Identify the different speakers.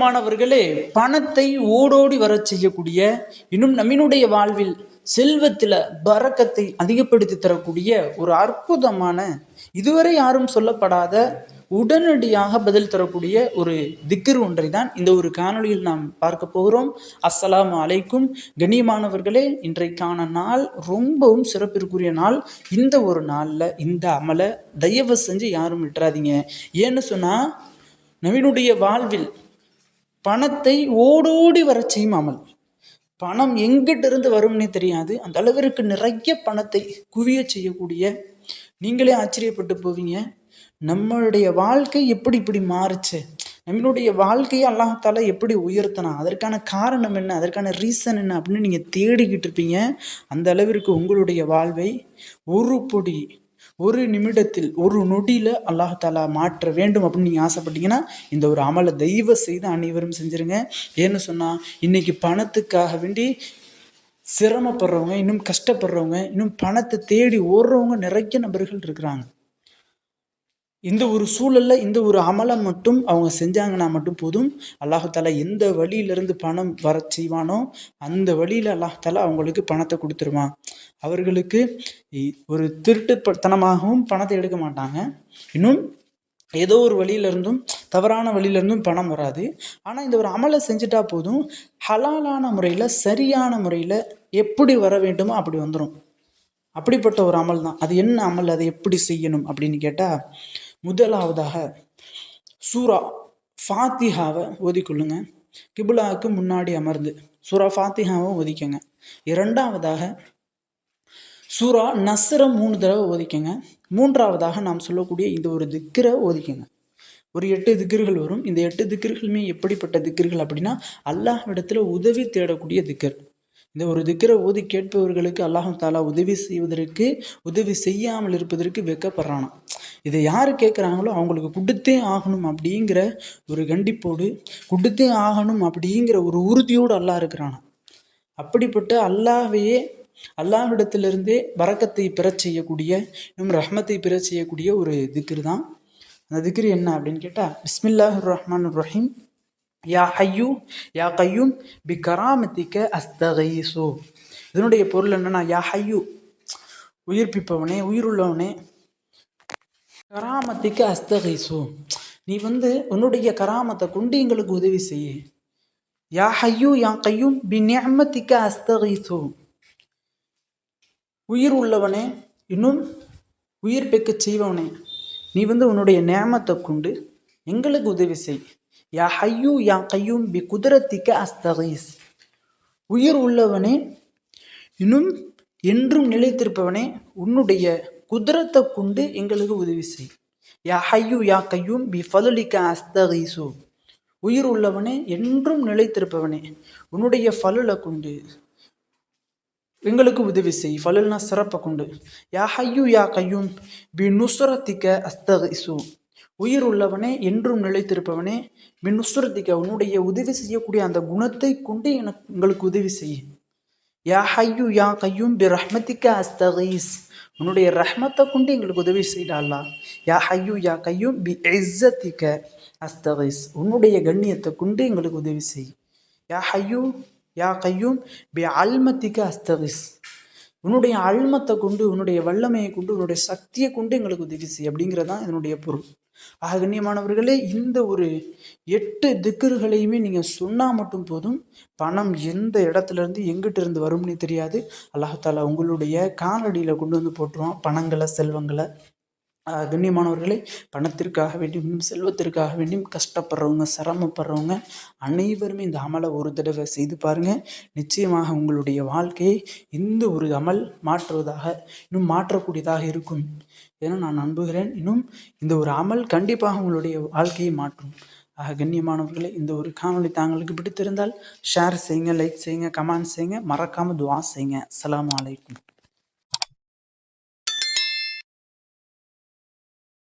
Speaker 1: மாணவர்களே, பணத்தை ஓடோடி வரச் செய்யக்கூடிய, இன்னும் நம்மினுடைய வாழ்வில் செல்வத்தில் பரக்கத்தை அதிகப்படுத்தி தரக்கூடிய ஒரு அற்புதமான, இதுவரை யாரும் சொல்லப்படாத, உடனடியாக பதில் தரக்கூடிய ஒரு திக்ர் ஒன்றை தான் இந்த ஒரு காணொளியில் நாம் பார்க்க போகிறோம். அஸ்ஸலாமு அலைக்கும். கண்ணியமானவர்களே, இன்றைக்கான நாள் ரொம்பவும் சிறப்பிற்குரிய நாள். இந்த ஒரு நாளில் இந்த அமலை தயவு செஞ்சு யாரும் விட்டுறாதீங்க. ஏன்னு சொன்னால், நவீனுடைய வாழ்வில் பணத்தை ஓடோடி வர செய்யும் அமல். பணம் எங்கிட்ட இருந்து வரும்னே தெரியாது, அந்த அளவிற்கு நிறைய பணத்தை குவிய செய்யக்கூடிய, நீங்களே ஆச்சரியப்பட்டு போவீங்க, நம்மளுடைய வாழ்க்கை எப்படி இப்படி மாறுச்சு, நம்மளுடைய வாழ்க்கையை அல்லாஹ்தாலா எப்படி உயர்த்தினா, அதற்கான காரணம் என்ன, அதற்கான ரீசன் என்ன அப்படின்னு நீங்கள் தேடிக்கிட்டு இருப்பீங்க. அந்த அளவிற்கு உங்களுடைய வாழ்வை ஒரு பொடி, ஒரு நிமிடத்தில், ஒரு நொடியில் அல்லாஹாலா மாற்ற வேண்டும் அப்படின்னு நீங்கள் ஆசைப்பட்டீங்கன்னா இந்த ஒரு அமலை தயவு செய்து அனைவரும் செஞ்சுருங்க. ஏன்னு சொன்னால், இன்றைக்கி பணத்துக்காக வேண்டி சிரமப்படுறவங்க, இன்னும் கஷ்டப்படுறவங்க, இன்னும் பணத்தை தேடி ஓடுறவங்க நிறைய நபர்கள் இருக்கிறாங்க. இந்த ஒரு சூழலில் இந்த ஒரு அமலை மட்டும் அவங்க செஞ்சாங்கன்னா மட்டும் போதும், அல்லாஹாலா எந்த வழியிலிருந்து பணம் வர செய்வானோ அந்த வழியில் அல்லாஹாலா அவங்களுக்கு பணத்தை கொடுத்துருவான். அவர்களுக்கு ஒரு திருட்டுத்தனமாகவும் பணத்தை எடுக்க மாட்டாங்க. இன்னும் ஏதோ ஒரு வழியிலிருந்தும், தவறான வழியிலிருந்தும் பணம் வராது. ஆனால் இந்த ஒரு அமலை செஞ்சுட்டா போதும், ஹலாலான முறையில், சரியான முறையில் எப்படி வர வேண்டுமோ அப்படி வந்துடும். அப்படிப்பட்ட ஒரு அமல் தான். அது என்ன அமல், அதை எப்படி செய்யணும் அப்படின்னு கேட்டால், முதலாவதாக சூரா ஃபாத்திஹாவை ஓதிக்கொள்ளுங்க. கிபுலாவுக்கு முன்னாடி அமர்ந்து சூரா ஃபாத்திஹாவை ஓதிக்கங்க. இரண்டாவதாக சூரா நஸ்ரை 3 தடவை ஓதிக்கங்க. மூன்றாவதாக நாம் சொல்லக்கூடிய இந்த ஒரு திக்ரை ஓதிக்கங்க. ஒரு 8 திக்ர்கள் வரும். இந்த 8 திக்ர்களுமே எப்படிப்பட்ட திக்ர்கள் அப்படின்னா, அல்லாஹ்விடத்தில் உதவி தேடக்கூடிய திக்கர். இந்த ஒரு திக்கரை ஓதி கேட்பவர்களுக்கு அல்லாஹ்தாலா உதவி செய்வதற்கு, உதவி செய்யாமல் இருப்பதற்கு வெட்கப்படுறானா. இதை யார் கேட்குறாங்களோ அவங்களுக்கு கொடுத்தே ஆகணும் அப்படிங்கிற ஒரு கண்டிப்போடு, கொடுத்தே ஆகணும் அப்படிங்கிற ஒரு உறுதியோடு அல்லாஹ் இருக்கிறானா. அப்படிப்பட்ட அல்லாஹ்வையே, அல்லாஹ்விடத்திலிருந்தே பரக்கத்தை பெறச் செய்யக்கூடிய, இன்னும் ரஹ்மத்தை பெறச் செய்யக்கூடிய ஒரு திக்ர் தான். அந்த திக்ர் என்ன அப்படின்னு கேட்டால், பிஸ்மில்லாஹிர் ரஹ்மானிர் ரஹீம். யா ஹய்யூ யா கய்யூம் பி கராமத்திக்க அஸ்தகீசு. இதனுடைய பொருள் என்னன்னா, யா ஹய்யூ உயிர்ப்பிப்பவனே, உயிருள்ளவனே, கராமத்திக்க அஸ்தகீசு நீ உன்னுடைய கராமத்தை கொண்டு எங்களுக்கு உதவி செய்ய. யா ஹய்யூ யா கய்யூம் பி நிஅமத்திக்க அஸ்தகீசு, உயிர் உள்ளவனே, இன்னும் உயிர் பெக்க செய்வவனே, நீ உன்னுடைய நிஅமத்தை கொண்டு எங்களுக்கு உதவி செய். யா ஹய்யூ யா கய்யூம் பி குதரத்திக்க அஸ்தகீஸ், உயிர் உள்ளவனே, இன்னும் என்றும் நிலைத்திருப்பவனே, உன்னுடைய குதிரத்தை கொண்டு எங்களுக்கு உதவி செய். யா ஹய்யூ யா கய்யூம் பி ஃபலுலிக்க அஸ்தகீசு, உயிர் உள்ளவனே, என்றும் நிலைத்திருப்பவனே, உன்னுடைய ஃபலுலை கொண்டு எங்களுக்கு உதவி செய். ஃபலுல்னா சிறப்பை கொண்டு. யா ஹய்யூ யா கய்யூம் பி நுஸ்ரத்திக்க அஸ்தகீசு, உயிர் உள்ளவனே, என்றும் நிலைத்திருப்பவனே, மின் நுஸ்ரத்திக்க உன்னுடைய உதவி செய்யக்கூடிய அந்த குணத்தை கொண்டு எங்களுக்கு உதவி செய். யா ஹய்யூ யா கய்யூம் பி ரஹ்மத்திக்க அஸ்தகீஸ், உன்னுடைய ரஹ்மத்தை கொண்டு எங்களுக்கு உதவி செய்யலா. யா ஹய்யூ யா கய்யூம் பி இஸ்ஸத்திக்க அஸ்தகீஸ், உன்னுடைய கண்ணியத்தை கொண்டு எங்களுக்கு உதவி செய். யா ஹய்யூ யா கய்யூம் பி அல்மத்திக்க அஸ்தகீஸ், உன்னுடைய அல்மத்தை கொண்டு, உன்னுடைய வல்லமையை கொண்டு, உன்னுடைய சக்தியை கொண்டு எங்களுக்கு உதவி செய் அப்படிங்கிறதான் இதனுடைய பொருள். ஆக கண்ணியமானவர்களே, இந்த ஒரு 8 திக்ர்களையுமே நீங்கள் சொன்னால் மட்டும் போதும், பணம் எந்த இடத்துலேருந்து எங்கிட்ட இருந்து வரும்னே தெரியாது, அல்லாஹாலா உங்களுடைய காலடியில் கொண்டு போட்டுருவான் பணங்களை, செல்வங்களை. கண்ணியமானவர்களே, பணத்திற்காக வேண்டியும் செல்வத்திற்காக வேண்டியும் கஷ்டப்படுறவங்க, சிரமப்படுறவங்க அனைவருமே இந்த அமலை ஒரு தடவை செய்து பாருங்கள். நிச்சயமாக உங்களுடைய வாழ்க்கையை இந்த ஒரு அமல் மாற்றுவதாக, இன்னும் மாற்றக்கூடியதாக இருக்கும் என நான் நம்புகிறேன். இன்னும் இந்த ஒரு அமல் கண்டிப்பாக உங்களுடைய வாழ்க்கையை மாற்றும். கண்ணியமானவர்களே, இந்த ஒரு காணொளி தாங்களுக்கு பிடித்திருந்தால் ஷேர் செய்யுங்க, லைக் செய்யுங்க, கமெண்ட் செய்யுங்க, மறக்காமல் துஆ செய்யுங்க. அஸ்ஸலாமு அலைக்கும்.